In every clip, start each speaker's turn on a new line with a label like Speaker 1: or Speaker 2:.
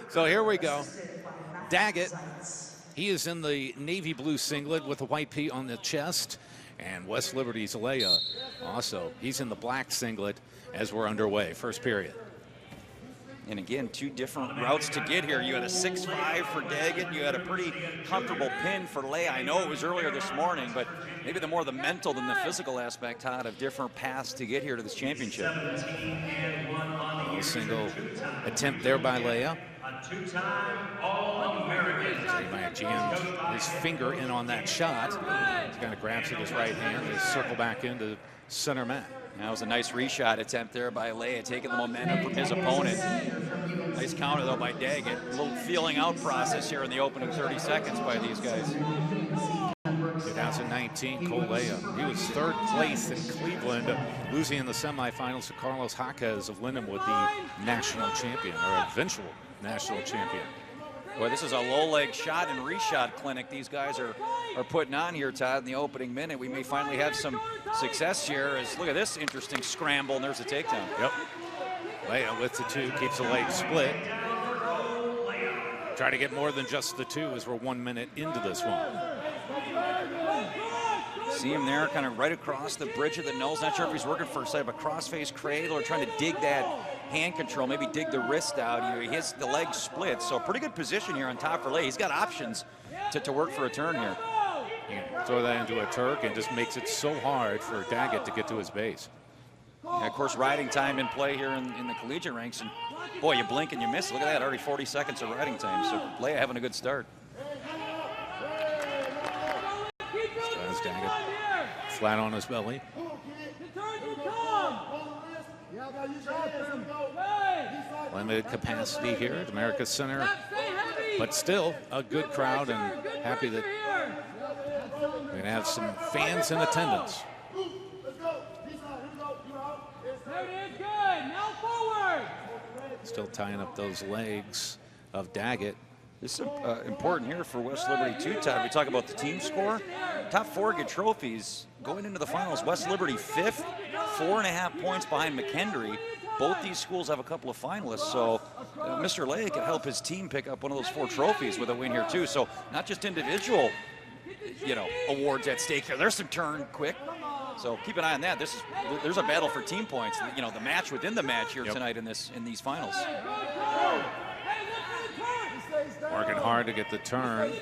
Speaker 1: So here we go. Daggett, he is in the navy blue singlet with a white P on the chest. And West Liberty's Laya also, he's in the black singlet as we're underway. First period.
Speaker 2: And again, two different routes to get here. You had a 6-5 for Daggett. You had a pretty comfortable pin for Laya. I know it was earlier this morning, but maybe the more the mental than the physical aspect, Todd, of different paths to get here to this championship.
Speaker 1: A single attempt there by Laya. He might have jammed his finger in on that shot. He kind of grabs it with his right hand and circle back into center mat.
Speaker 2: That was a nice reshot attempt there by Laya, taking the momentum from his opponent. Nice counter, though, by Daggett. A little feeling out process here in the opening 30 seconds by these guys.
Speaker 1: 2019, Cole Laya. He was third place in Cleveland, losing in the semifinals to Carlos Jaquez of Lindenwood, the national champion, or eventual national champion.
Speaker 2: Boy, this is a low leg shot and reshot clinic these guys are putting on here, Todd, in the opening minute. We may finally have some success here as, look at this interesting scramble, and there's a takedown.
Speaker 1: Yep. Laya with the two, keeps the leg split. Try to get more than just the two as we're 1 minute into this one.
Speaker 2: See him there, kind of right across the bridge of the nose. Not sure if he's working for a side of a crossface cradle or trying to dig that hand control, maybe dig the wrist out. He hits the leg split, so pretty good position here on top for Laya. He's got options to work for a turn here.
Speaker 1: You can throw that into a Turk and just makes it so hard for Daggett to get to his base.
Speaker 2: And of course, riding time in play here in the collegiate ranks. And boy, you blink and you miss. Look at that, already 40 seconds of riding time. So Laya having a good start.
Speaker 1: As Daggett flat on his belly. Limited capacity here at America's Center, but still a good crowd, and happy that we're going to have some fans in attendance. Still tying up those legs of Daggett.
Speaker 2: This is important here for West Liberty too, Todd. We talk about the team score. Top four get trophies. Going into the finals, West Liberty 5th, 4.5 points behind McHenry. Both these schools have a couple of finalists, so Mr. Laya can help his team pick up one of those 4 trophies with a win here too. So not just individual, awards at stake here. There's some turn quick. So keep an eye on that. There's a battle for team points. The match within the match here tonight in these finals.
Speaker 1: Working hard to get the turn.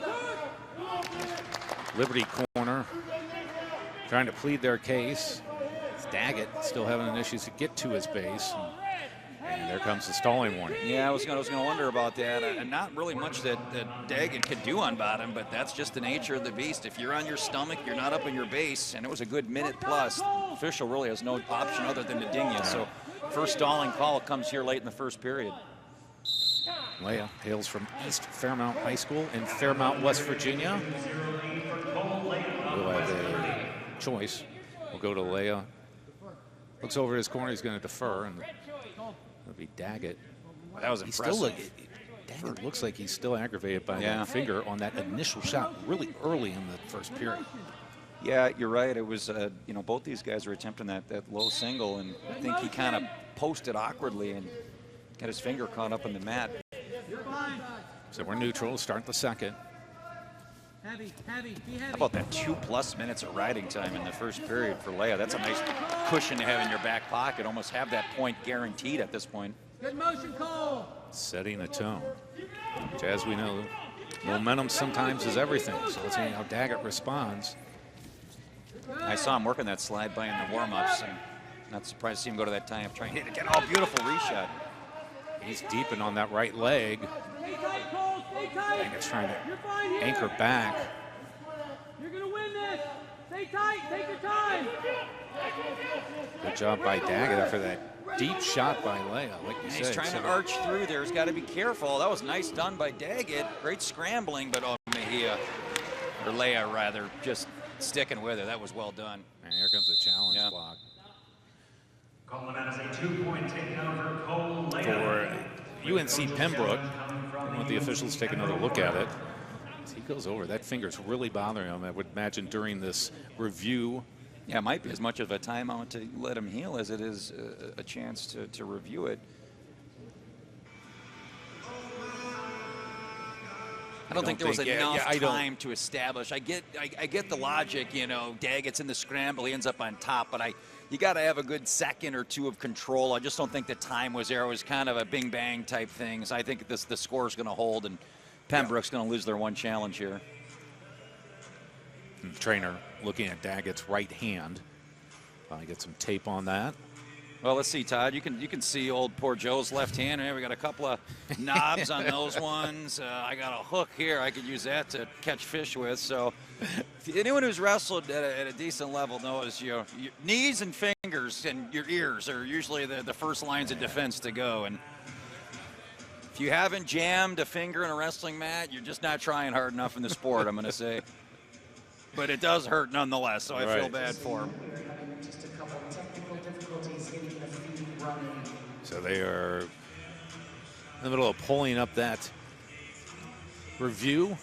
Speaker 1: Liberty corner trying to plead their case. It's Daggett still having an issue to get to his base. And there comes the stalling warning.
Speaker 2: Yeah, I was going to wonder about that. And not really much that Daggett could do on bottom, but that's just the nature of the beast. If you're on your stomach, you're not up in your base, and it was a good minute plus. The official really has no option other than to ding you. So first stalling call comes here late in the first period.
Speaker 1: Laya hails from East Fairmount High School in Fairmount, West Virginia. We'll have a choice. We'll go to Laya. Looks over his corner. He's going to defer, and it'll be Daggett.
Speaker 2: That was impressive.
Speaker 1: Daggett looks like he's still aggravated by that finger on that initial shot really early in the first period.
Speaker 2: Yeah, you're right. It was, both these guys were attempting that low single, and I think he kind of posted awkwardly and got his finger caught up in the mat.
Speaker 1: So we're neutral, start the second.
Speaker 2: How about that 2+ minutes of riding time in the first period for Laya? That's a nice cushion to have in your back pocket. Almost have that point guaranteed at this point.
Speaker 3: Good motion call.
Speaker 1: Setting a tone. Which, as we know, momentum sometimes is everything. So let's see how Daggett responds.
Speaker 2: I saw him working that slide by in the warm-ups, and not surprised to see him go to that tie-up, trying to hit it again. Oh, beautiful reshot.
Speaker 1: He's deep on that right leg. Daggett's trying to anchor back.
Speaker 3: You're going to win this. Stay tight. Take your time.
Speaker 1: Good job by Daggett after that deep shot by Laya. Like you
Speaker 2: He's
Speaker 1: said,
Speaker 2: trying to arch through there. He's got to be careful. That was nice done by Daggett. Great scrambling, but Mejia, or Laya rather, just sticking with it. That was well done.
Speaker 1: And here comes the challenge block.
Speaker 4: Calling that as a 2-point takedown for Cole Laya.
Speaker 1: For UNC Pembroke, I want the officials to take another look at it. As he goes over, that finger's really bothering him, I would imagine, during this review.
Speaker 2: Yeah, it might be as much of a timeout to let him heal as it is a chance to review it. I don't think there was enough time to establish. I get the logic, you know, Daggett's in the scramble, he ends up on top, but you got to have a good second or two of control. I just don't think the time was there. It was kind of a bing bang type thing. So I think the score is going to hold, and Pembroke's going to lose their one challenge here.
Speaker 1: And the trainer looking at Daggett's right hand. Get some tape on that.
Speaker 2: Well, let's see, Todd. You can see old poor Joe's left hand. Here we got a couple of knobs on those ones. I got a hook here. I could use that to catch fish with. So, anyone who's wrestled at a decent level knows your knees and fingers and your ears are usually the first lines of defense to go. And if you haven't jammed a finger in a wrestling mat, you're just not trying hard enough in the sport. I'm going to say, but it does hurt nonetheless. So I feel bad for him.
Speaker 1: So they are in the middle of pulling up that review.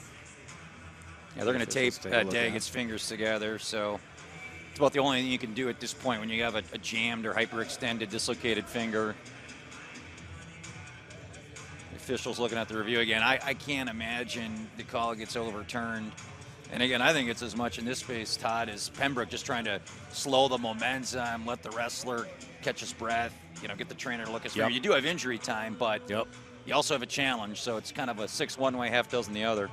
Speaker 2: Yeah, they're going to tape Daggett's fingers together. So it's about the only thing you can do at this point when you have a jammed or hyperextended, dislocated finger. The official's looking at the review again. I can't imagine the call gets overturned. And again, I think it's as much in this space, Todd, as Pembroke just trying to slow the momentum, let the wrestler catch his breath, you know, get the trainer to look at his You do have injury time, but you also have a challenge, so it's kind of a 6 one way, half dozen the other.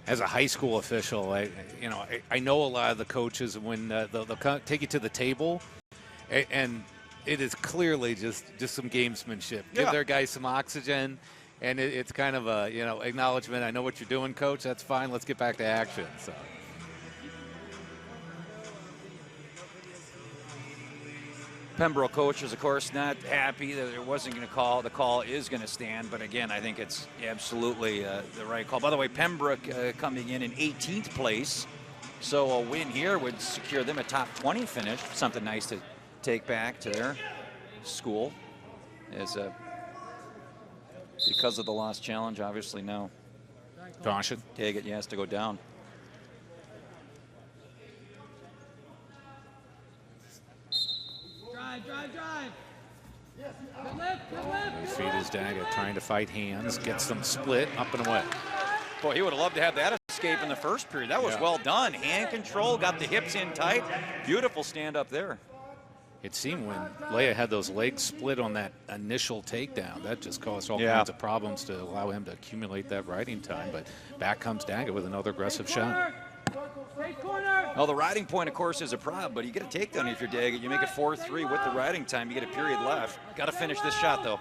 Speaker 1: As a high school official, I know a lot of the coaches when they'll take you to the table, and it is clearly just some gamesmanship. Give their guys some oxygen. And it's kind of a, acknowledgement. I know what you're doing, Coach. That's fine. Let's get back to action. So.
Speaker 2: Pembroke coach is, of course, not happy that it wasn't going to call. The call is going to stand. But, again, I think it's absolutely the right call. By the way, Pembroke coming in 18th place. So a win here would secure them a top 20 finish. Something nice to take back to their school. Because of the lost challenge, obviously, no.
Speaker 1: Caution.
Speaker 2: Daggett, has to go down.
Speaker 3: Drive. Good lift.
Speaker 1: Feet is Daggett trying to fight hands, gets them split up and away.
Speaker 2: Boy, he would have loved to have that escape in the first period. That was well done. Hand control, got the hips in tight. Beautiful stand up there.
Speaker 1: It seemed when Laya had those legs split on that initial takedown, that just caused all kinds of problems to allow him to accumulate that riding time. But back comes Daggett with another aggressive shot.
Speaker 2: Well, the riding point, of course, is a problem, but you get a takedown if you're Daggett. You make it 4-3 with the riding time. You get a period left. Got to finish this shot, though.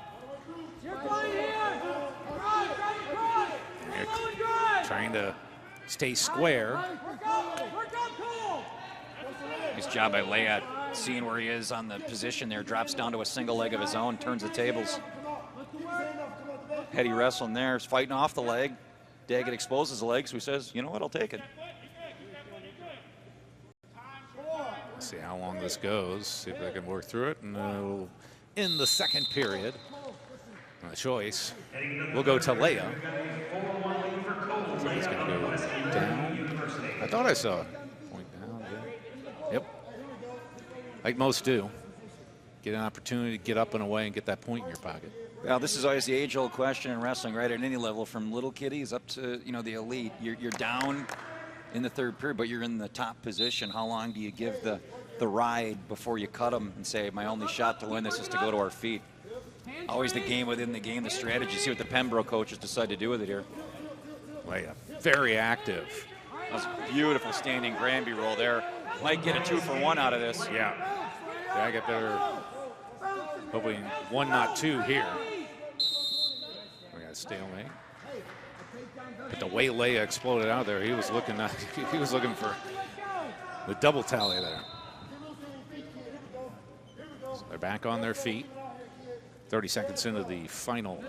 Speaker 1: Trying to stay square.
Speaker 2: Nice job by Laya, seeing where he is on the position there, drops down to a single leg of his own, turns the tables. Heady wrestling there, is fighting off the leg. Daggett exposes the leg, so he says, you know what, I'll take it.
Speaker 1: See how long this goes, see if they can work through it. And in the second period, the choice will go to Laya. So he's going to go down. I thought I saw point down. Yep. Like most do. Get an opportunity to get up and away and get that point in your pocket.
Speaker 2: Well, this is always the age-old question in wrestling, right? At any level, from little kiddies up to the elite. You're down in the third period, but you're in the top position. How long do you give the ride before you cut them and say, my only shot to win this is to go to our feet? Always the game within the game, the strategy. See what the Pembroke coaches decide to do with it here.
Speaker 1: Laya, very active.
Speaker 2: That was a beautiful standing Granby roll there. Might get a 2-for-1 out of this.
Speaker 1: Yeah. Daggett better, hopefully 1, not 2 here. We got a stalemate. But the way Laya exploded out there, he was looking for the double tally there. So they're back on their feet. 30 seconds into the final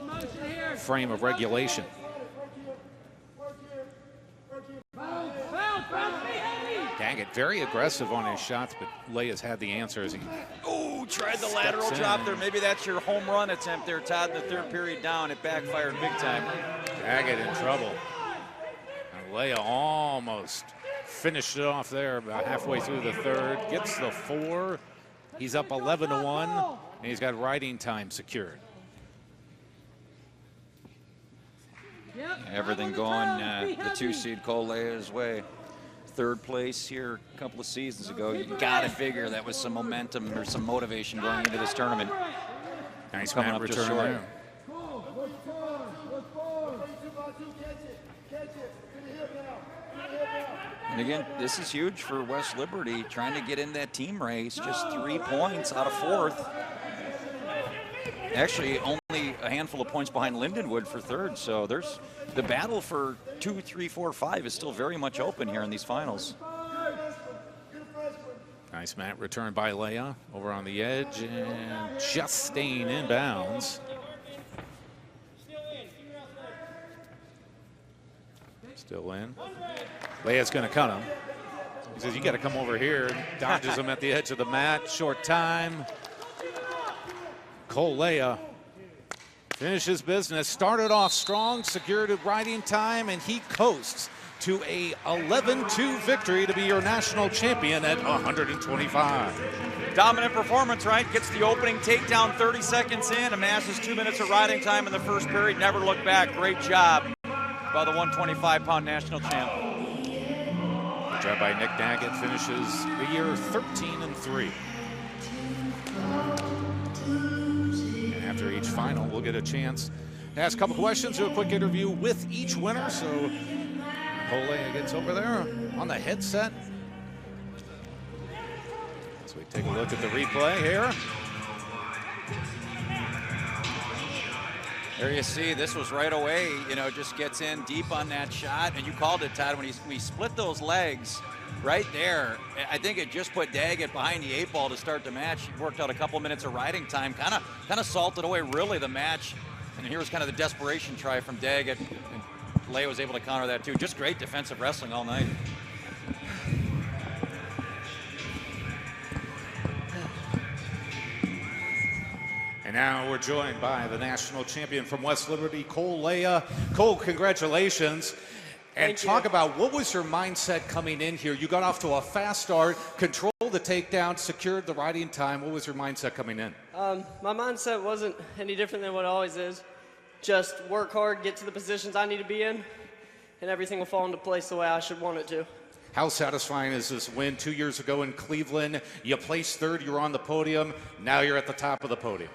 Speaker 1: frame of regulation. Daggett very aggressive on his shots, but Laya's had the answer as he
Speaker 2: tried the lateral drop there. Maybe that's your home run attempt there, Todd, in the third period down. It backfired big time.
Speaker 1: Daggett in trouble. And Laya almost finished it off there about halfway through the third. Gets the 4. He's up 11-1, and he's got riding time secured.
Speaker 2: Everything going the 2 seed Cole Laya's way. 3rd place here a couple of seasons ago. You gotta figure that was some momentum or some motivation going into this tournament.
Speaker 1: Nice
Speaker 2: coming
Speaker 1: mat
Speaker 2: up just
Speaker 1: return
Speaker 2: short.
Speaker 1: there.
Speaker 2: And again, this is huge for West Liberty, trying to get in that team race. Just 3 points out of 4th. Actually, only a handful of points behind Lindenwood for 3rd. So there's the battle for 2, 3, 4, 5 is still very much open here in these finals.
Speaker 1: Nice mat return by Laya over on the edge and just staying in bounds. Still in. Laya's going to cut him. He says, you got to come over here. Dodges him at the edge of the mat. Short time. Cole Laya finishes business. Started off strong, secured a riding time, and he coasts to a 11-2 victory to be your national champion at 125.
Speaker 2: Dominant performance, right? Gets the opening takedown 30 seconds in, amasses 2 minutes of riding time in the first period, never looked back. Great job by the 125-pound national champ.
Speaker 1: Good job by Nick Daggett, finishes the year 13-3. And after each final, we'll get a chance to ask a couple questions, do a quick interview with each winner. So Cole gets over there on the headset. So we take a look at the replay here.
Speaker 2: There you see, this was right away, you know, just gets in deep on that shot. And you called it, Todd, when we split those legs right there. I think it just put Daggett behind the 8 ball to start the match. He worked out a couple minutes of riding time, kind of salted away really the match. And here was kind of the desperation try from Daggett. And Laya was able to counter that too. Just great defensive wrestling all night.
Speaker 1: And now we're joined by the national champion from West Liberty, Cole Laya. Cole, congratulations. And talk about, what was your mindset coming in here? You got off to a fast start, controlled the takedown, secured the riding time. What was your mindset coming in?
Speaker 3: My mindset wasn't any different than what it always is. Just work hard, get to the positions I need to be in, and everything will fall into place the way I should want it to.
Speaker 1: How satisfying is this win? 2 years ago in Cleveland, you placed 3rd, you were on the podium. Now you're at the top of the podium.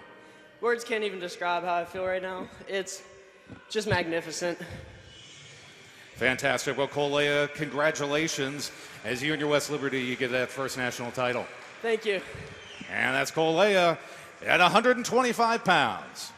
Speaker 3: Words can't even describe how I feel right now. It's just magnificent.
Speaker 1: Fantastic. Well, Cole Laya, congratulations. As you and your West Liberty, you get that first national title.
Speaker 3: Thank you.
Speaker 1: And that's Cole Laya at 125 pounds.